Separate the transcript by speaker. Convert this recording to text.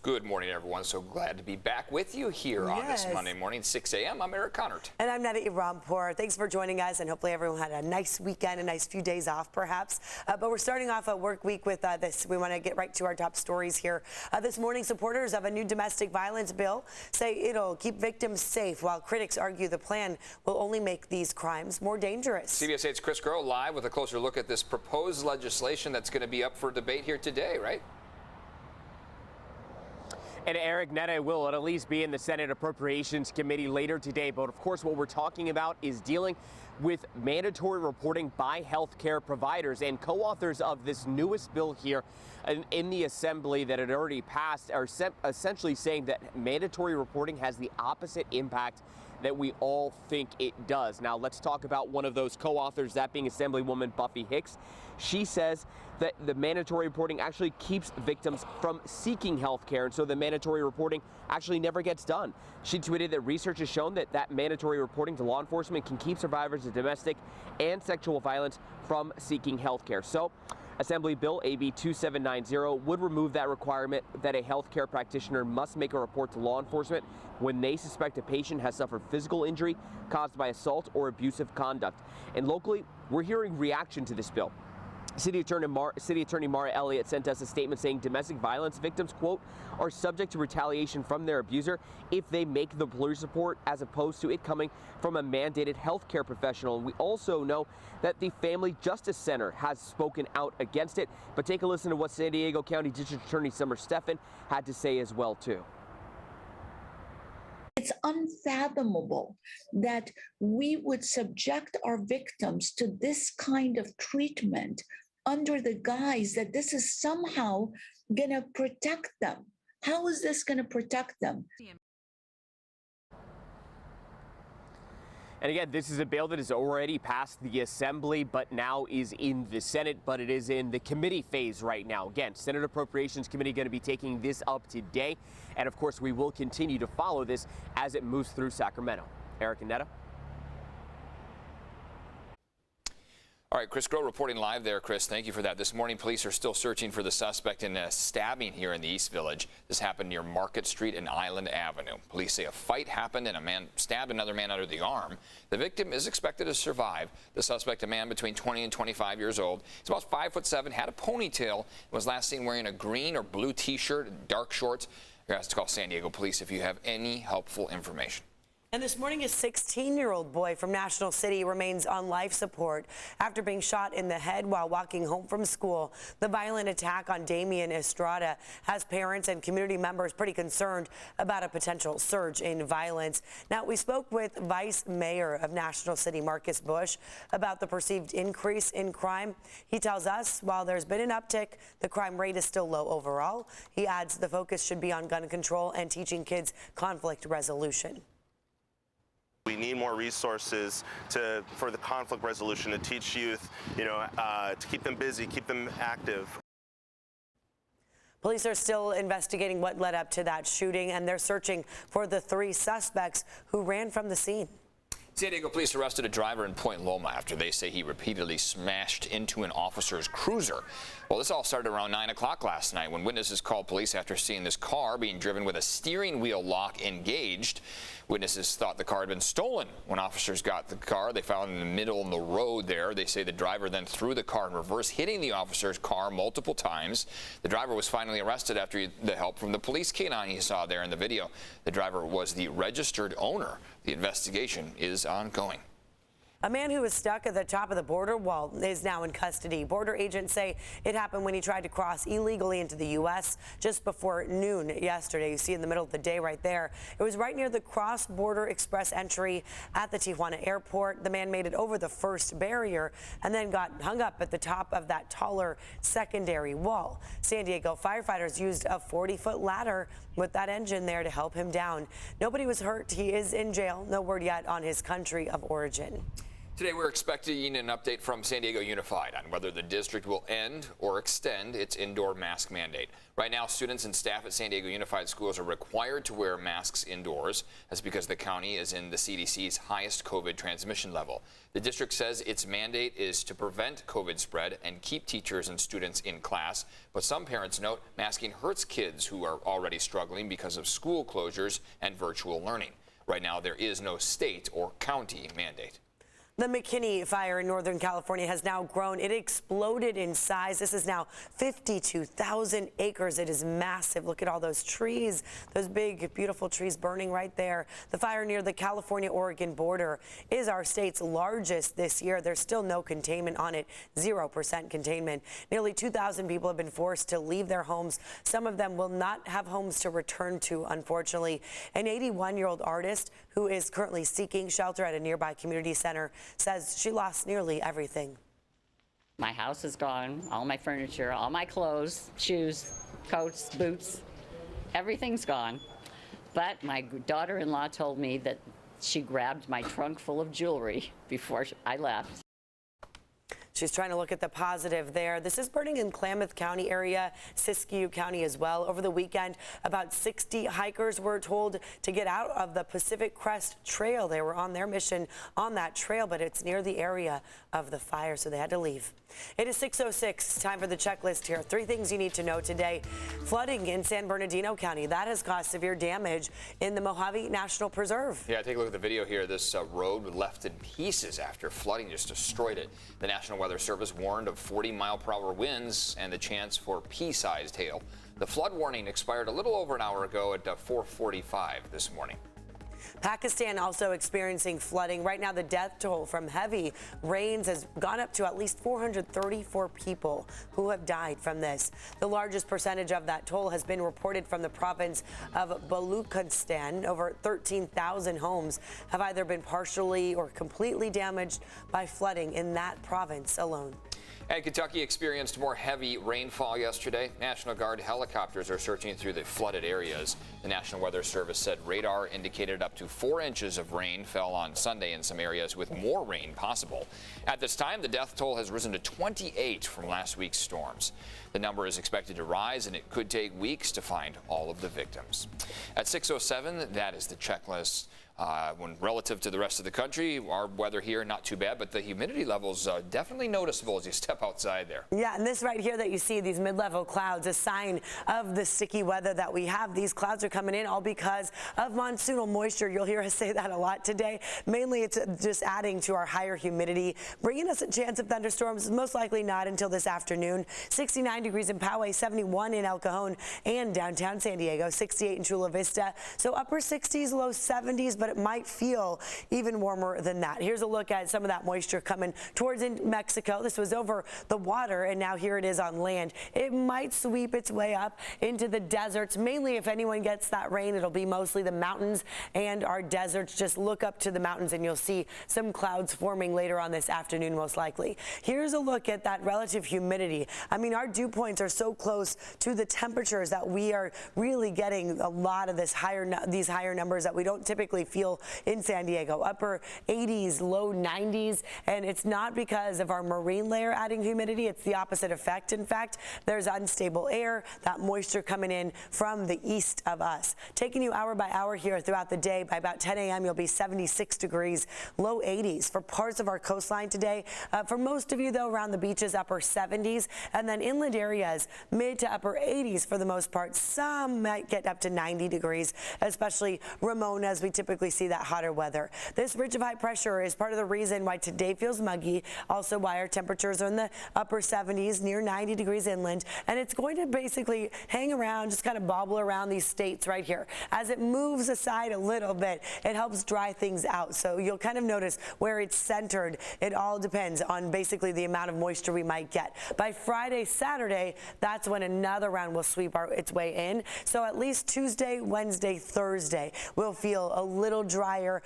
Speaker 1: Good morning, everyone. So glad to be back with you here on this Monday morning, 6 a.m. I'm Eric Connert.
Speaker 2: And I'm Neda Iranpour. Thanks for joining us, and hopefully everyone had a nice weekend, a nice few days off, perhaps. But we're starting off a work week with this. We want to get right to our top stories here. This morning, supporters of a new domestic violence bill say it'll keep victims safe, while critics argue the plan will only make these crimes more dangerous.
Speaker 1: CBS 8's Chris Groh live with a closer look at this proposed legislation that's going to be up for debate here today, right?
Speaker 3: And Eric, Neda will at least be in the Senate Appropriations Committee later today. But of course, what we're talking about is dealing with mandatory reporting by healthcare providers. And co-authors of this newest bill here in the Assembly that had already passed are essentially saying that mandatory reporting has the opposite impact that we all think it does. Now, let's talk about one of those co-authors, that being Assemblywoman Buffy Hicks. She says that the mandatory reporting actually keeps victims from seeking health care, and so the mandatory reporting actually never gets done. She tweeted that research has shown that mandatory reporting to law enforcement can keep survivors of domestic and sexual violence from seeking health care. So, Assembly Bill AB 2790 would remove that requirement that a healthcare practitioner must make a report to law enforcement when they suspect a patient has suffered physical injury caused by assault or abusive conduct. And locally, we're hearing reaction to this bill. City Attorney Mara Elliott sent us a statement saying domestic violence victims, quote, are subject to retaliation from their abuser if they make the police report, as opposed to it coming from a mandated healthcare professional. And we also know that the Family Justice Center has spoken out against it. But take a listen to what San Diego County District Attorney Summer Stephan had to say as well, too.
Speaker 4: It's unfathomable that we would subject our victims to this kind of treatment under the guise that this is somehow going to protect them. How is this going to protect them?
Speaker 3: And again, this is a bill that has already passed the Assembly, but now is in the Senate, but it is in the committee phase right now. Again, Senate Appropriations Committee going to be taking this up today. And of course, we will continue to follow this as it moves through Sacramento. Eric and Neda.
Speaker 1: All right, Chris Groh reporting live there. Chris, thank you for that. This morning, police are still searching for the suspect in a stabbing here in the East Village. This happened near Market Street and Island Avenue. Police say a fight happened and a man stabbed another man under the arm. The victim is expected to survive. The suspect, a man between 20 and 25 years old, he's about 5'7", had a ponytail, and was last seen wearing a green or blue T-shirt and dark shorts. You're asked to call San Diego Police if you have any helpful information.
Speaker 2: And this morning, a 16-year-old boy from National City remains on life support after being shot in the head while walking home from school. The violent attack on Damian Estrada has parents and community members pretty concerned about a potential surge in violence. Now, we spoke with Vice Mayor of National City, Marcus Bush, about the perceived increase in crime. He tells us while there's been an uptick, the crime rate is still low overall. He adds the focus should be on gun control and teaching kids conflict resolution.
Speaker 5: We need more resources for the conflict resolution, to teach youth, to keep them busy, keep them active.
Speaker 2: Police are still investigating what led up to that shooting, and they're searching for the 3 suspects who ran from the scene.
Speaker 1: San Diego police arrested a driver in Point Loma after they say he repeatedly smashed into an officer's cruiser. Well, this all started around 9 o'clock last night when witnesses called police after seeing this car being driven with a steering wheel lock engaged. Witnesses thought the car had been stolen. When officers got the car, they found it in the middle of the road there. They say the driver then threw the car in reverse, hitting the officer's car multiple times. The driver was finally arrested after the help from the police canine you saw there in the video. The driver was the registered owner. The investigation is ongoing.
Speaker 2: A man who was stuck at the top of the border wall is now in custody. Border agents say it happened when he tried to cross illegally into the U.S. just before noon yesterday. You see in the middle of the day right there. It was right near the cross-border express entry at the Tijuana airport. The man made it over the first barrier and then got hung up at the top of that taller secondary wall. San Diego firefighters used a 40-foot ladder with that engine there to help him down. Nobody was hurt. He is in jail. No word yet on his country of origin.
Speaker 1: Today we're expecting an update from San Diego Unified on whether the district will end or extend its indoor mask mandate. Right now, students and staff at San Diego Unified Schools are required to wear masks indoors. That's because the county is in the CDC's highest COVID transmission level. The district says its mandate is to prevent COVID spread and keep teachers and students in class. But some parents note masking hurts kids who are already struggling because of school closures and virtual learning. Right now, there is no state or county mandate.
Speaker 2: The McKinney fire in Northern California has now grown. It exploded in size. This is now 52,000 acres. It is massive. Look at all those trees, those big, beautiful trees burning right there. The fire near the California-Oregon border is our state's largest this year. There's still no containment on it, 0% containment. Nearly 2,000 people have been forced to leave their homes. Some of them will not have homes to return to, unfortunately. An 81-year-old artist who is currently seeking shelter at a nearby community center says she lost nearly everything.
Speaker 6: My house is gone, all my furniture, all my clothes, shoes, coats, boots, everything's gone. But my daughter-in-law told me that she grabbed my trunk full of jewelry before I left.
Speaker 2: She's trying to look at the positive there. This is burning in Klamath County area, Siskiyou County as well. Over the weekend, about 60 hikers were told to get out of the Pacific Crest Trail. They were on their mission on that trail, but it's near the area of the fire, so they had to leave. It is 6:06. Time for the checklist here. 3 things you need to know today. Flooding in San Bernardino County. That has caused severe damage in the Mojave National Preserve.
Speaker 1: Yeah, take a look at the video here. This road left in pieces after flooding just destroyed it. The National Weather Service warned of 40-mile-per-hour winds and the chance for pea-sized hail. The flood warning expired a little over an hour ago at 4:45 this morning.
Speaker 2: Pakistan also experiencing flooding. Right now, the death toll from heavy rains has gone up to at least 434 people who have died from this. The largest percentage of that toll has been reported from the province of Baluchistan. Over 13,000 homes have either been partially or completely damaged by flooding in that province alone.
Speaker 1: And Kentucky experienced more heavy rainfall yesterday. National Guard helicopters are searching through the flooded areas. The National Weather Service said radar indicated up to 4 inches of rain fell on Sunday in some areas, with more rain possible. At this time, the death toll has risen to 28 from last week's storms. The number is expected to rise, and it could take weeks to find all of the victims. At 6:07, that is the checklist. When relative to the rest of the country, our weather here not too bad, but the humidity levels definitely noticeable as you step outside there.
Speaker 2: Yeah, and this right here that you see, these mid-level clouds, a sign of the sticky weather that we have. These clouds are coming in all because of monsoonal moisture. You'll hear us say that a lot today. Mainly it's just adding to our higher humidity, bringing us a chance of thunderstorms, most likely not until this afternoon. 69 degrees in Poway, 71 in El Cajon and downtown San Diego, 68 in Chula Vista. So upper 60s, low 70s, but it might feel even warmer than that. Here's a look at some of that moisture coming towards Mexico. This was over the water, and now here it is on land. It might sweep its way up into the deserts. Mainly, if anyone gets that rain, it'll be mostly the mountains and our deserts. Just look up to the mountains and you'll see some clouds forming later on this afternoon, most likely. Here's a look at that relative humidity. I mean, our dew points are so close to the temperatures that we are really getting a lot of these higher numbers that we don't typically feel in San Diego. Upper 80s, low 90s, and it's not because of our marine layer adding humidity. It's the opposite effect. In fact, there's unstable air, that moisture coming in from the east of us. Taking you hour by hour here throughout the day. By about 10 a.m., you'll be 76 degrees, low 80s for parts of our coastline today. For most of you, though, around the beaches, upper 70s, and then inland areas, mid to upper 80s for the most part. Some might get up to 90 degrees, especially Ramona, as we typically see that hotter weather. This ridge of high pressure is part of the reason why today feels muggy, also why our temperatures are in the upper 70s, near 90 degrees inland, and it's going to basically hang around, just kind of bobble around these states right here. As it moves aside a little bit, it helps dry things out, so you'll kind of notice where it's centered. It all depends on basically the amount of moisture we might get. By Friday, Saturday, that's when another round will sweep its way in, so at least Tuesday, Wednesday, Thursday, we'll feel a little drier.